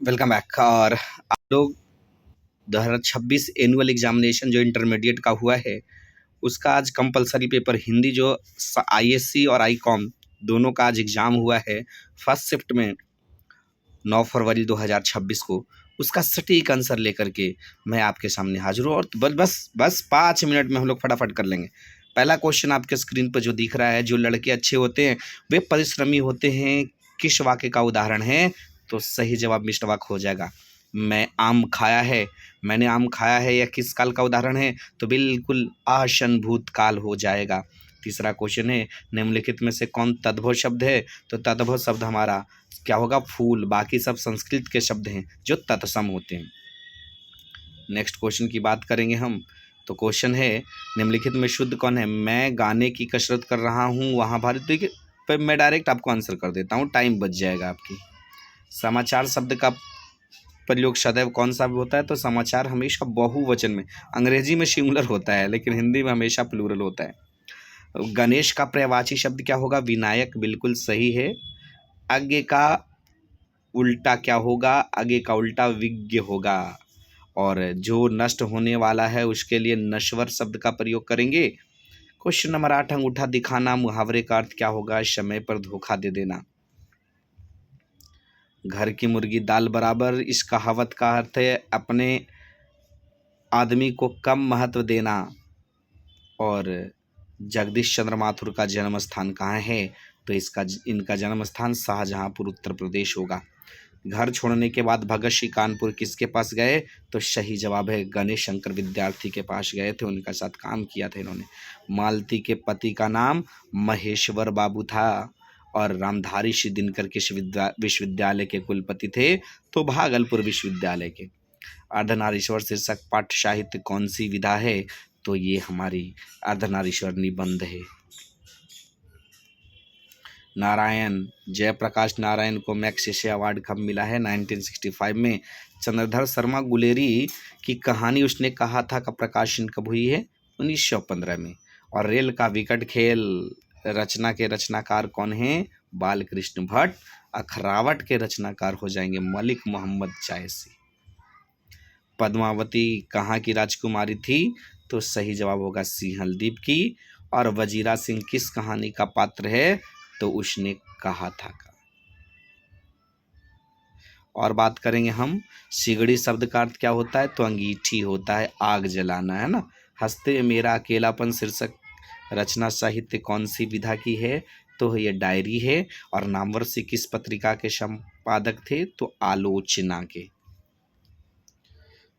Welcome back. और आप लोग 2026 एनुअल एग्जामिनेशन जो इंटरमीडिएट का हुआ है उसका आज कंपलसरी पेपर हिंदी जो आईएससी और आईकॉम दोनों का आज एग्ज़ाम हुआ है फर्स्ट शिफ्ट में 9 फरवरी 2026 को। उसका सटीक आंसर लेकर के मैं आपके सामने हाजिर हूँ और बस 5 मिनट में हम लोग फटाफट कर लेंगे। पहला क्वेश्चन आपके स्क्रीन पर जो दिख रहा है, जो लड़के अच्छे होते हैं वे परिश्रमी होते हैं, किस वाक्य का उदाहरण है? तो सही जवाब मिस्टर वाक हो जाएगा। मैंने आम खाया है, यह किस काल का उदाहरण है? तो बिल्कुल आसन भूतकाल हो जाएगा। तीसरा क्वेश्चन है, निम्नलिखित में से कौन तद्भव शब्द है? तो तद्भव शब्द हमारा क्या होगा? फूल। बाकी सब संस्कृत के शब्द हैं जो तत्सम होते हैं। नेक्स्ट क्वेश्चन की बात करेंगे हम। तो क्वेश्चन है, निम्नलिखित में शुद्ध कौन है? मैं गाने की कसरत कर रहा हूँ वहाँ भारत। देखिए पर मैं डायरेक्ट आपको आंसर कर देता हूँ, टाइम बच जाएगा आपकी। समाचार शब्द का प्रयोग सदैव कौन सा भी होता है? तो समाचार हमेशा बहुवचन में, अंग्रेजी में सिंगुलर होता है लेकिन हिंदी में हमेशा प्लूरल होता है। गणेश का पर्यायवाची शब्द क्या होगा? विनायक। बिल्कुल सही है। आगे का उल्टा क्या होगा? आगे का उल्टा विज्ञ होगा। और जो नष्ट होने वाला है उसके लिए नश्वर शब्द का प्रयोग करेंगे। क्वेश्चन नंबर 8, अंगूठा दिखाना मुहावरे का अर्थ क्या होगा? समय पर धोखा दे देना। घर की मुर्गी दाल बराबर, इस कहावत का अर्थ है अपने आदमी को कम महत्व देना। और जगदीश चंद्र माथुर का जन्म स्थान कहाँ है? तो इनका जन्म स्थान शाहजहांपुर उत्तर प्रदेश होगा। घर छोड़ने के बाद भगत सिंह कानपुर किसके पास गए? तो सही जवाब है गणेश शंकर विद्यार्थी के पास गए थे, उनके साथ काम किया था इन्होंने। मालती के पति का नाम महेश्वर बाबू था और रामधारी सिंह दिनकर किस विश्वविद्यालय के कुलपति थे? तो भागलपुर विश्वविद्यालय के। अर्धनारीश्वर शीर्षक पाठ्य साहित्य कौन सी विधा है? तो ये हमारी अर्धनारीश्वर निबंध है। नारायण जयप्रकाश नारायण को मैग्सेसे अवार्ड कब मिला है? 1965 में। चंद्रधर शर्मा गुलेरी की कहानी उसने कहा था का प्रकाशन कब हुई है? 1915 में। और रेल का विकट खेल रचना के रचनाकार कौन हैं? बालकृष्ण भट्ट। अखरावट के रचनाकार हो जाएंगे मलिक मोहम्मद जायसी। पद्मावती कहाँ की राजकुमारी थी? तो सही जवाब होगा सिंहलदीप की। और वजीरा सिंह किस कहानी का पात्र है? तो उसने कहा था का। और बात करेंगे हम, सिगड़ी शब्द का अर्थ क्या होता है? तो अंगीठी होता है, आग जलाना, है ना। हंसते मेरा अकेलापन शीर्षक रचना साहित्य कौन सी विधा की है? तो ये डायरी है। और नामवर से किस पत्रिका के संपादक थे? तो आलोचना के।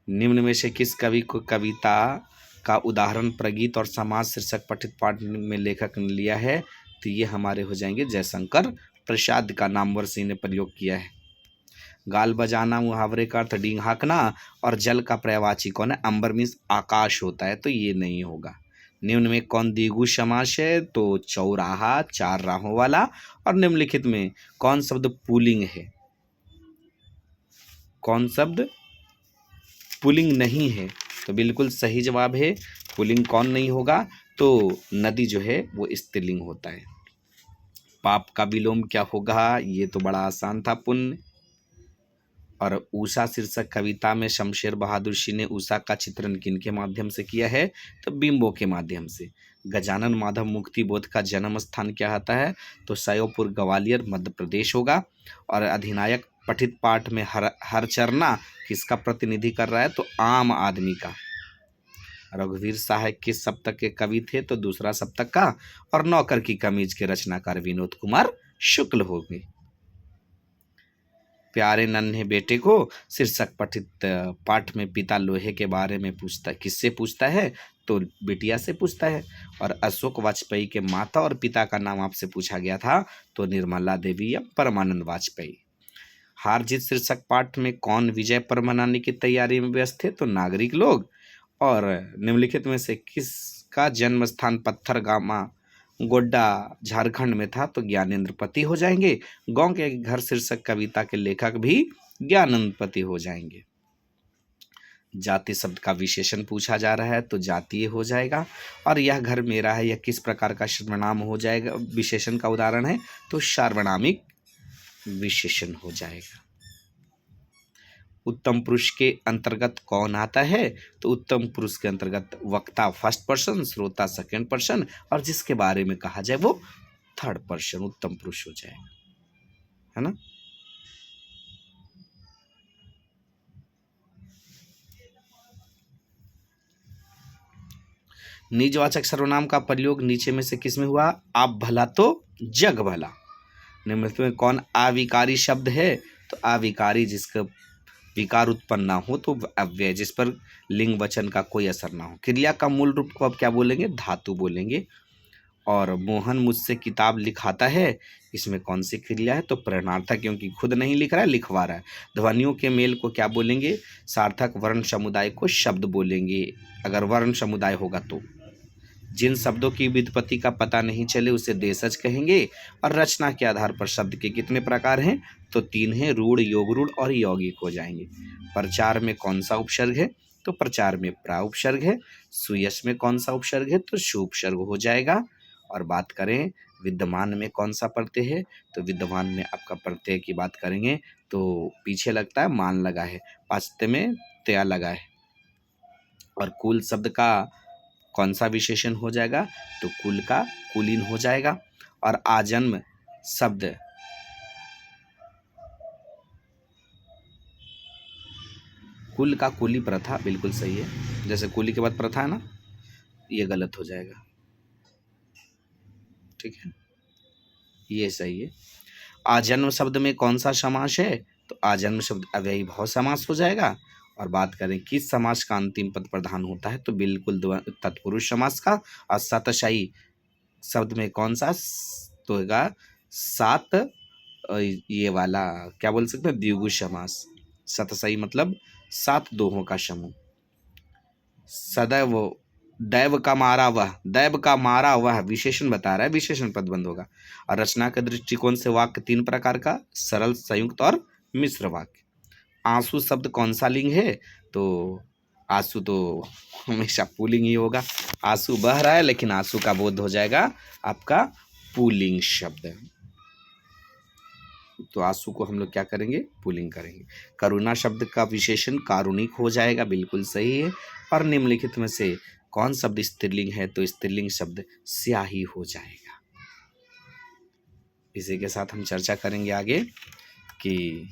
निम्न में से किस कवि को कविता का उदाहरण प्रगीत और समाज शीर्षक पठित पाठ में लेखक ने लिया है? तो ये हमारे हो जाएंगे जयशंकर प्रसाद का नामवर सिंह ने प्रयोग किया है। गाल बजाना मुहावरे का अर्थ डींग हाँकना। और जल का पर्यायवाची कौन है? अंबर मीन्स आकाश होता है, तो ये नहीं होगा। निम्न में कौन द्विगु समास है? तो चौराहा, चार राहों वाला। और निम्नलिखित में कौन शब्द पुल्लिंग है? कौन शब्द पुल्लिंग नहीं है? तो बिल्कुल सही जवाब है पुल्लिंग कौन नहीं होगा? तो नदी जो है वो स्त्रीलिंग होता है। पाप का विलोम क्या होगा? ये तो बड़ा आसान था, पुण्य। और उषा शीर्षक कविता में शमशेर बहादुर सिंह ने उषा का चित्रण किनके माध्यम से किया है? तो बिंबों के माध्यम से। गजानन माधव मुक्ति बोध का जन्म स्थान क्या आता है? तो सयोपुर ग्वालियर मध्य प्रदेश होगा। और अधिनायक पठित पाठ में हरचरना किसका प्रतिनिधि कर रहा है? तो आम आदमी का। रघुवीर सहाय किस सप्तक के कवि थे? तो दूसरा सप्तक का। और नौकर की कमीज के रचनाकार विनोद कुमार शुक्ल होंगे। प्यारे नन्हे बेटे को शीर्षक पठित पाठ में पिता लोहे के बारे में पूछता, किससे पूछता है? तो बिटिया से पूछता है। और अशोक वाजपेयी के माता और पिता का नाम आपसे पूछा गया था, तो निर्मला देवी या परमानंद वाजपेयी। हार जीत शीर्षक पाठ में कौन विजय पर्व मनाने की तैयारी में व्यस्त थे? तो नागरिक लोग। और निम्नलिखित में से किसका जन्म स्थान पत्थरगामा गोड्डा झारखंड में था? तो ज्ञानेंद्रपति हो जाएंगे। गांव के घर शीर्षक कविता के लेखक भी ज्ञानेंद्रपति हो जाएंगे। जाति शब्द का विशेषण पूछा जा रहा है, तो जातीय हो जाएगा। और यह घर मेरा है, यह किस प्रकार का सर्वनाम हो जाएगा? विशेषण का उदाहरण है, तो सार्वनामिक विशेषण हो जाएगा। उत्तम पुरुष के अंतर्गत कौन आता है? तो उत्तम पुरुष के अंतर्गत वक्ता फर्स्ट पर्सन, श्रोता सेकंड पर्सन, और जिसके बारे में कहा जाए वो थर्ड पर्सन उत्तम पुरुष हो जाएगा, है ना। निजवाचक सर्वनाम का प्रयोग नीचे में से किसमें हुआ? आप भला तो जग भला। निम्नलिखित में कौन अविकारी शब्द है? तो अविकारी जिसका विकार उत्पन्न ना हो तो अव्यय, जिस पर लिंग वचन का कोई असर ना हो। क्रिया का मूल रूप को अब क्या बोलेंगे? धातु बोलेंगे। और मोहन मुझसे किताब लिखाता है, इसमें कौन सी क्रिया है? तो प्रेरणार्थक, क्योंकि खुद नहीं लिख रहा है, लिखवा रहा है। ध्वनियों के मेल को क्या बोलेंगे? सार्थक। वर्ण समुदाय को शब्द बोलेंगे अगर वर्ण समुदाय होगा तो। जिन शब्दों की व्युत्पत्ति का पता नहीं चले उसे देशज कहेंगे। और रचना के आधार पर शब्द के कितने प्रकार हैं? तो 3 हैं, रूढ़, योग रूढ़ और यौगिक हो जाएंगे। प्रचार में कौन सा उपसर्ग है? तो प्रचार में प्रा उपसर्ग है। सुयश में कौन सा उपसर्ग है? तो शु उपसर्ग हो जाएगा। और बात करें विद्यमान में कौन सा प्रत्यय है? तो विद्यमान में आपका प्रत्यय की बात करेंगे तो पीछे लगता है मान लगा है, पास्ते में त्या लगा है। और कुल शब्द का कौन सा विशेषण हो जाएगा? तो कुल का कुलीन हो जाएगा। और आजन्म शब्द कुल का कुली प्रथा, बिल्कुल सही है। जैसे कुली के बाद प्रथा है ना, ये गलत हो जाएगा, ठीक है, ये सही है। आजन्म शब्द में कौन सा समास है? तो आजन्म शब्द अव्ययी भाव समास हो जाएगा। और बात करें किस समास का अंतिम पद प्रधान होता है? तो बिल्कुल तत्पुरुष समास का। और सतशाई शब्द में कौन सा तो होगा? सात, ये वाला क्या बोल सकते हैं? द्विगु समास। सतशाई मतलब 7 दोहों का समूह। सदैव, दैव का मारा वह, दैव का मारा वह विशेषण बता रहा है, विशेषण पद बंद होगा। और रचना के दृष्टिकोण से वाक्य 3 प्रकार का, सरल, संयुक्त और मिश्र वाक्य। आंसू शब्द कौन सा लिंग है? तो आंसू तो हमेशा पुल्लिंग ही होगा। आंसू बह रहा है लेकिन आंसू का बोध हो जाएगा आपका पुल्लिंग शब्द। तो आंसू को हम लोग क्या करेंगे? पुल्लिंग करेंगे। करुणा शब्द का विशेषण कारुणिक हो जाएगा, बिल्कुल सही है। और निम्नलिखित में से कौन शब्द स्त्रीलिंग है? तो स्त्रीलिंग शब्द स्याही हो जाएगा। इसी के साथ हम चर्चा करेंगे आगे कि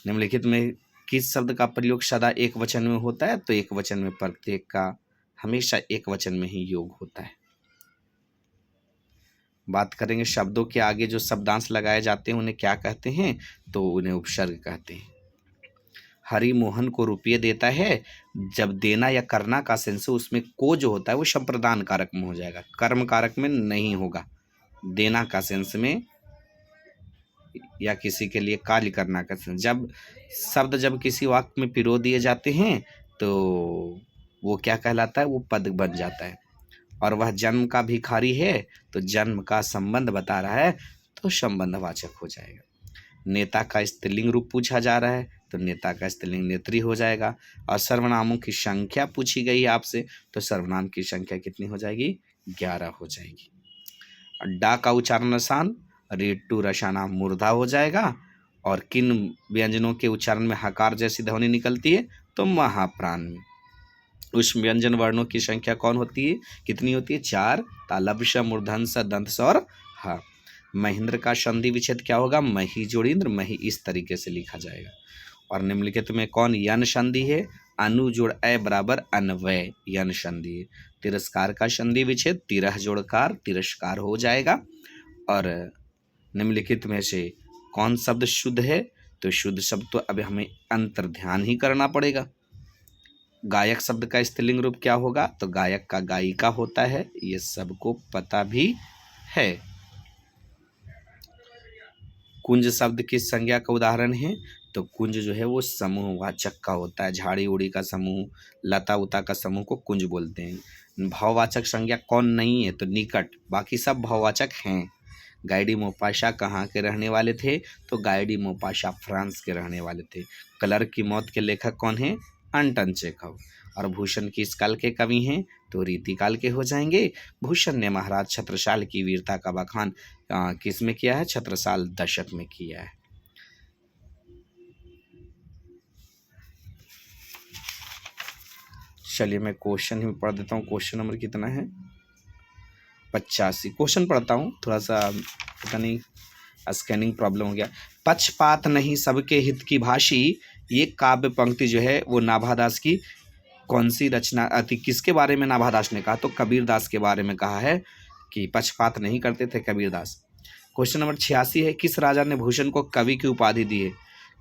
निम्नलिखित में किस शब्द का प्रयोग सदा एक वचन में होता है? तो एक वचन में प्रत्येक का हमेशा एक वचन में ही योग होता है। बात करेंगे शब्दों के आगे जो शब्दांश लगाए जाते हैं उन्हें क्या कहते हैं? तो उन्हें उपसर्ग कहते हैं। हरि मोहन को रुपये देता है, जब देना या करना का सेंस है उसमें को जो होता है वो संप्रदान कारक में हो जाएगा, कर्म कारक में नहीं होगा। देना का सेंस में या किसी के लिए कार्य करना का सेंस, जब किसी वाक्य में पिरो दिए जाते हैं तो वो क्या कहलाता है? वो पद बन जाता है। और वह जन्म का भिखारी है तो जन्म का संबंध बता रहा है तो संबंधवाचक हो जाएगा। नेता का स्त्रीलिंग रूप पूछा जा रहा है तो नेता का स्त्रीलिंग नेत्री हो जाएगा। और सर्वनामों की संख्या पूछी गई है आपसे तो सर्वनाम की संख्या कितनी हो जाएगी? 11 हो जाएगी। और डा का उच्चारण रसान, रेटू रसाना मुर्धा हो जाएगा। और किन व्यंजनों के उच्चारण में हकार जैसी ध्वनि निकलती है? तो महाप्राण में। उस व्यंजन वर्णों की संख्या कौन होती है? कितनी होती है? 4। तालव्य, मूर्धन्य, दंत और हा। महेंद्र का संधि विच्छेद क्या होगा? मही जोड़ींद्र, मही, इस तरीके से लिखा जाएगा। और निम्नलिखित में कौन यन संधि है? अनु जोड़ ए बराबर अन्वय, यन संधि है। तिरस्कार का संधि विच्छेद तिरह जोड़कार, तिरस्कार हो जाएगा। और निम्नलिखित में से कौन शब्द शुद्ध है? तो शुद्ध शब्द तो अब हमें अंतर ध्यान ही करना पड़ेगा। गायक शब्द का स्त्रीलिंग रूप क्या होगा? तो गायक का गायिका होता है, ये सबको पता भी है। कुंज शब्द किस संज्ञा का उदाहरण है? तो कुंज जो है वो समूहवाचक का होता है। झाड़ी उड़ी का समूह, लता उता का समूह को कुंज बोलते हैं। भाववाचक संज्ञा कौन नहीं है? तो निकट, बाकी सब भाववाचक हैं। गाइडी मोपाशा कहाँ के रहने वाले थे? तो गाइडी मोपाशा फ्रांस के रहने वाले थे। क्लर्क की मौत के लेखक कौन है? अंटन चेखव। और भूषण किस काल के कवि हैं? तो रीतिकाल के हो जाएंगे। भूषण ने महाराज छत्रसाल की वीरता का बखान किस में किया है? छत्रसाल दशक में किया है। चलिए मैं क्वेश्चन ही पढ़ देता हूँ। क्वेश्चन नंबर कितना है? 85। क्वेश्चन पढ़ता हूँ, थोड़ा सा पता नहीं स्कैनिंग प्रॉब्लम हो गया। पक्षपात नहीं सबके हित की भाषी, ये काव्य पंक्ति जो है वो नाभादास की कौन सी रचना किसके बारे में नाभादास ने कहा? तो कबीरदास के बारे में कहा है कि पक्षपात नहीं करते थे कबीरदास। क्वेश्चन नंबर 86 है, किस राजा ने भूषण को कवि की उपाधि दी है?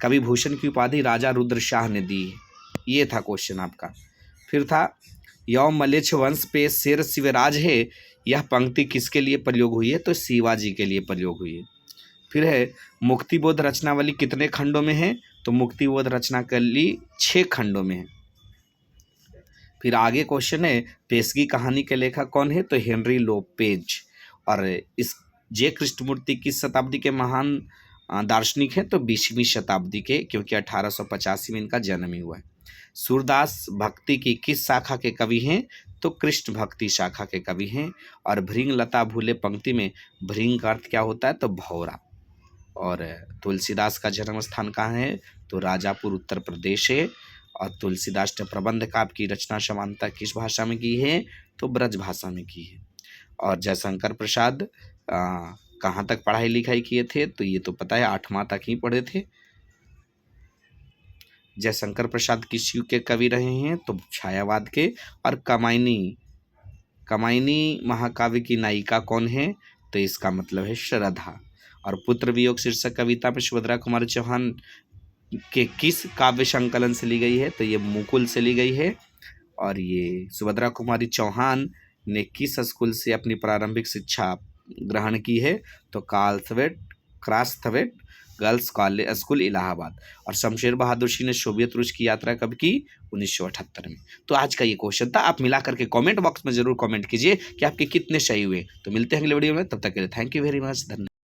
कवि भूषण की उपाधि राजा रुद्र शाह ने दी है। ये था क्वेश्चन आपका। फिर था, यौम मलेच्छ वंश पे शेर शिवराज है, यह पंक्ति किसके लिए प्रयोग हुई है? तो शिवाजी के लिए प्रयोग हुई है। फिर है, मुक्तिबोध रचनावली कितने खंडों में है? तो मुक्तिबोध रचनावली 6 खंडों में है। फिर आगे क्वेश्चन है, पेशगी कहानी के लेखक कौन है? तो हेनरी लोपेज। और इस जे कृष्णमूर्ति किस शताब्दी के महान दार्शनिक हैं? तो 20वीं शताब्दी के, क्योंकि 1885 में इनका जन्म ही हुआ है। सूरदास भक्ति की किस शाखा के कवि हैं? तो कृष्ण भक्ति शाखा के कवि हैं। और भृंग लता भूले पंक्ति में भृंग का अर्थ क्या होता है? तो भौरा। और तुलसीदास का जन्म स्थान कहाँ है? तो राजापुर उत्तर प्रदेश है। और तुलसीदास ने प्रबंध काव्य की रचना समानता किस भाषा में की है? तो ब्रज भाषा में की है। और जयशंकर प्रसाद कहाँ तक पढ़ाई लिखाई किए थे? तो ये तो पता है 8वां तक ही पढ़े थे। जयशंकर प्रसाद किस युग के कवि रहे हैं? तो छायावाद के। और कमायनी महाकाव्य की नायिका कौन है? तो इसका मतलब है श्रद्धा। और पुत्र वियोग शीर्षक कविता में सुभद्रा कुमारी चौहान के किस काव्य संकलन से ली गई है? तो ये मुकुल से ली गई है। और ये सुभद्रा कुमारी चौहान ने किस स्कूल से अपनी प्रारंभिक शिक्षा ग्रहण की है? तो Crosthwaite girls college school Allahabad. और शमशेर बहादुर सिंह ने सोवियत रूस की यात्रा कब की? 1978 में। तो आज का ये क्वेश्चन था। आप मिला करके कमेंट बॉक्स में जरूर कमेंट कीजिए कि आपके कितने सही हुए। तो मिलते हैं अगले वीडियो में, तब तक के लिए थैंक यू वेरी मच, धन्यवाद।